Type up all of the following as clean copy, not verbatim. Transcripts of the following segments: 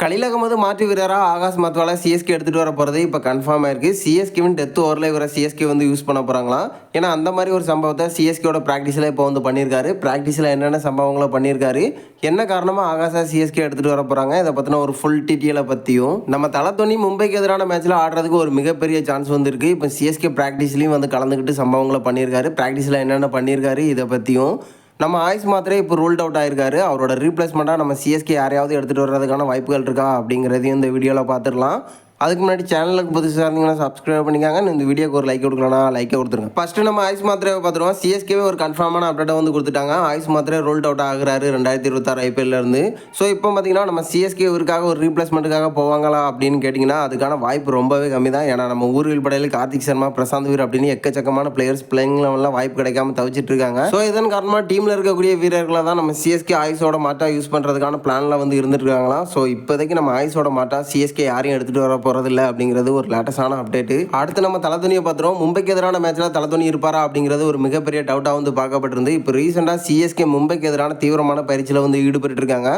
கலீல் அகமது மாற்று வீரராக ஆகாஷ் மத்வாலை சிஎஸ்கே எடுத்துகிட்டு வர போகிறது இப்போ கன்ஃபார்ம் ஆயிருக்கு. சிஎஸ்கேவின் டெத் ஓவரில் இவரை சிஎஸ்கே வந்து யூஸ் பண்ண போகிறாங்களாம். ஏன்னா அந்த மாதிரி ஒரு சம்பவத்தை சிஎஸ்கேவோட ப்ராக்டிஸில் இப்போ வந்து பண்ணியிருக்காரு. ப்ராக்டிஸில் என்னென்ன சம்பவங்களை பண்ணியிருக்காரு, என்ன காரணமாக ஆகாஷா சிஎஸ்கே எடுத்துகிட்டு வர போகிறாங்க, இதை பற்றின ஒரு ஃபுல் டீட்டெயிலை பற்றியும் நம்ம தலை தோனி மும்பைக்கு எதிரான மேட்ச்சில் ஆடுறதுக்கு ஒரு மிகப்பெரிய சான்ஸ் வந்துருக்கு. இப்போ சிஎஸ்கே ப்ராக்டிஸ்லையும் வந்து கலந்துக்கிட்டு சம்பவங்களை பண்ணியிருக்காரு. ப்ராக்டிஸில் என்னென்ன பண்ணியிருக்காரு இதை பற்றியும் நம்ம ஆயுஷ் மாத்திரே இப்போ ரூல்ட் அவுட் ஆயிருக்காரு. அவரோட ரீப்ளேஸ்மெண்ட்டாக நம்ம சிஎஸ்கே யாரையாவது எடுத்துகிட்டு வர்றதுக்கான வாய்ப்புகள் இருக்கா அப்படிங்கிறதையும் இந்த வீடியோவில் பார்த்துடலாம். அதுக்கு முன்னாடி சேனலுக்கு புதுசாக இருந்தீங்கன்னா சப்ஸ்கிரைப் பண்ணிக்காங்க. இந்த வீடியோக்கு ஒரு லைக் கொடுக்கலன்னா லைக்கை கொடுத்துருங்க. ஃபஸ்ட்டு நம்ம ஆயுஷ் மாத்திரையை பார்த்துருவோம். சிஎஸ்கேவே ஒரு கன்ஃபார்மான அப்டேட்டை வந்து கொடுத்துட்டாங்க. ஆயுஷ் மாத்திரை ரூல்ட் அவுட் ஆகுறாரு 2026 ஐபிஎல்லேருந்து. ஸோ இப்போ பார்த்தீங்கன்னா நம்ம சிஎஸ்கே இவருக்காக ஒரு ரீப்ளேஸ்மெண்ட்டுக்காக போவாங்களா அப்படின்னு கேட்டிங்கன்னா அதுக்கான வாய்ப்பு ரொம்பவே கம்மி தான். ஏன்னா நம்ம ஊர்வில் படையில் கார்த்திக் சர்மா, பிரசாந்த் வீர் அப்படின்னு எக்கச்சக்கமான பிளேயர்ஸ் பிளேயிங் லெவலில் வாய்ப்பு கிடைக்காம தவிச்சிட்டு இருக்காங்க. ஸோ இதன் காரணமாக டீமில் இருக்கக்கூடிய வீரர்களை தான் நம்ம சிஎஸ்கே ஆயுஷோட மாட்டா யூஸ் பண்ணுறதுக்கான பிளானில் வந்து இருந்துட்டு இருக்காங்களா. ஸோ இப்போதைக்கு நம்ம ஆயுஷோட மாட்டா சிஎஸ்கே யாரையும் எடுத்துகிட்டு வர போகிறதில்ல அப்படிங்கிறது ஒரு லேட்டஸ்டான அப்டேட். அடுத்து நம்ம தலை தோனியை பார்த்துறோம். மும்பைக்கு எதிரான மேட்ச்ல தலை தோனி இருப்பாரா அப்படிங்கிறது ஒரு மிகப்பெரிய டவுட்டா வந்து பார்க்கப்பட்டிருந்து. இப்போ ரீசெண்டாக சிஎஸ்கே மும்பைக்கு எதிரான தீவிரமான பயிற்சியில் வந்து ஈடுபட்டு இருக்காங்க.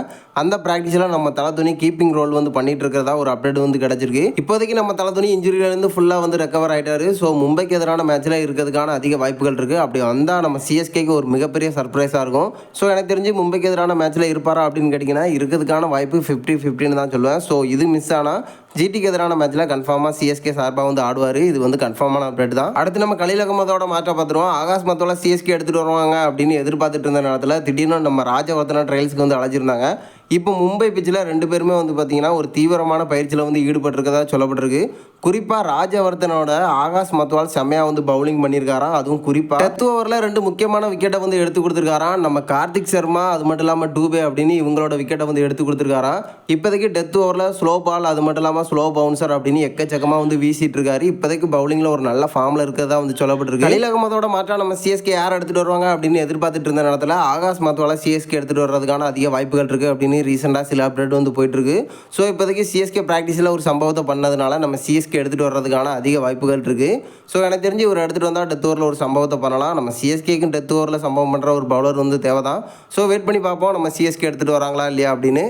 அந்த பிராக்டிஸில் நம்ம தலை தோனி கீப்பிங் ரோல் வந்து பண்ணிட்டு இருக்கிறதா ஒரு அப்டேட் வந்து கிடைச்சிருக்கு. இப்போதைக்கு நம்ம தலை தோனி இன்ஜுரியிலிருந்து ஃபுல்லாக வந்து ரெக்கவர் ஆயிட்டாரு. ஸோ மும்பைக்கு எதிரான மேட்ச்ல இருக்கிறதுக்கான அதிக வாய்ப்புகள் இருக்கு. அப்படி வந்தால் நம்ம சிஎஸ்கேக்கு ஒரு மிகப்பெரிய சர்ப்ரைஸாக இருக்கும். ஸோ எனக்கு தெரிஞ்சு மும்பைக்கு எதிரான மேட்ச்ல இருப்பாரா அப்படின்னு கேட்டிங்கன்னா இருக்கிறதுக்கான வாய்ப்பு 50-50 தான் சொல்லுவேன். ஸோ இது மிஸ் ஆனால் ஜிடிக்கு எதிரான மேட்ச்சில் கன்ஃபார்மாக சிஎஸ்கே சார்பாக வந்து ஆடுவார். இது வந்து கன்ஃபார்மான அப்டேட் தான். அடுத்து நம்ம கலீல் அகமதோட மாற்ற பார்த்துருவோம். ஆகாஷ் மத்தோட சிஎஸ்கே எடுத்துகிட்டு வருவாங்க அப்படின்னு எதிர்பார்த்துட்டு இருந்த நேரத்தில் திடீர்னு நம்ம ராஜவர்தனா ட்ரையல்ஸ்க்கு வந்து அழைச்சிருந்தாங்க. இப்போ மும்பை பிச்சில் 2 பேருமே வந்து பார்த்தீங்கன்னா ஒரு தீவிரமான பயிற்சியில் வந்து ஈடுபட்டிருக்கதா சொல்லப்பட்டிருக்கு. குறிப்பாக ராஜவர்தனோட ஆகாஷ் மத்வால் செம்மையாக வந்து பவுலிங் பண்ணியிருக்காராம். அதுவும் குறிப்பாக டெத் ஓவரில் 2 முக்கியமான விக்கெட்டை வந்து எடுத்து கொடுத்துருக்காராம். நம்ம கார்த்திக் சர்மா அது மட்டும் இல்லாமல் டூபே அப்படின்னு இவங்களோட விக்கெட்டை வந்து எடுத்து கொடுத்துருக்காராம். இப்போதைக்கு டெத் ஓவரில் ஸ்லோ பால் அது மட்டும் இல்லாமல் ஸ்லோ பவுன்சர் அப்படின்னு எக்கச்சக்கமாக வந்து வீசிட்டு இருக்காரு. இப்போதைக்கு பவுலிங்கில் ஒரு நல்ல ஃபார்மில் இருக்கிறதா வந்து சொல்லப்பட்டிருக்கு. கலீல் அகமதோட மாற்றா நம்ம சிஎஸ்கே யார் எடுத்துகிட்டு வருவாங்க அப்படின்னு எதிர்பார்த்துட்டு இருந்த நேரத்தில் ஆகாஷ் மத்வாலை சிஎஸ்கே எடுத்துகிட்டு வர்றதுக்கான அதிக வாய்ப்புகள் இருக்குது அப்படின்னு ரீசெண்டாக சில அப்டேட் வந்து போயிட்டுருக்கு. ஸோ இப்போதைக்கு சிஎஸ்கே ப்ராக்டிஸில் ஒரு சம்பவத்தை பண்ணதுனால நம்ம சிஎஸ்கே எடுத்துகிட்டு வர்றதுக்கான அதிக வாய்ப்புகள் இருக்குது. ஸோ எனக்கு தெரிஞ்சு ஒரு எடுத்துகிட்டு வந்தால் டெத் ஓவரில் ஒரு சம்பவத்தை பண்ணலாம். நம்ம சிஎஸ்கேக்கும் டெத் ஓவரில் சம்பவம் பண்ணுற ஒரு பவுலர் வந்து தேவை தான். ஸோ வெயிட் பண்ணி பார்ப்போம் நம்ம சிஎஸ்கே எடுத்துகிட்டு வராங்களா இல்லையா அப்படின்னு.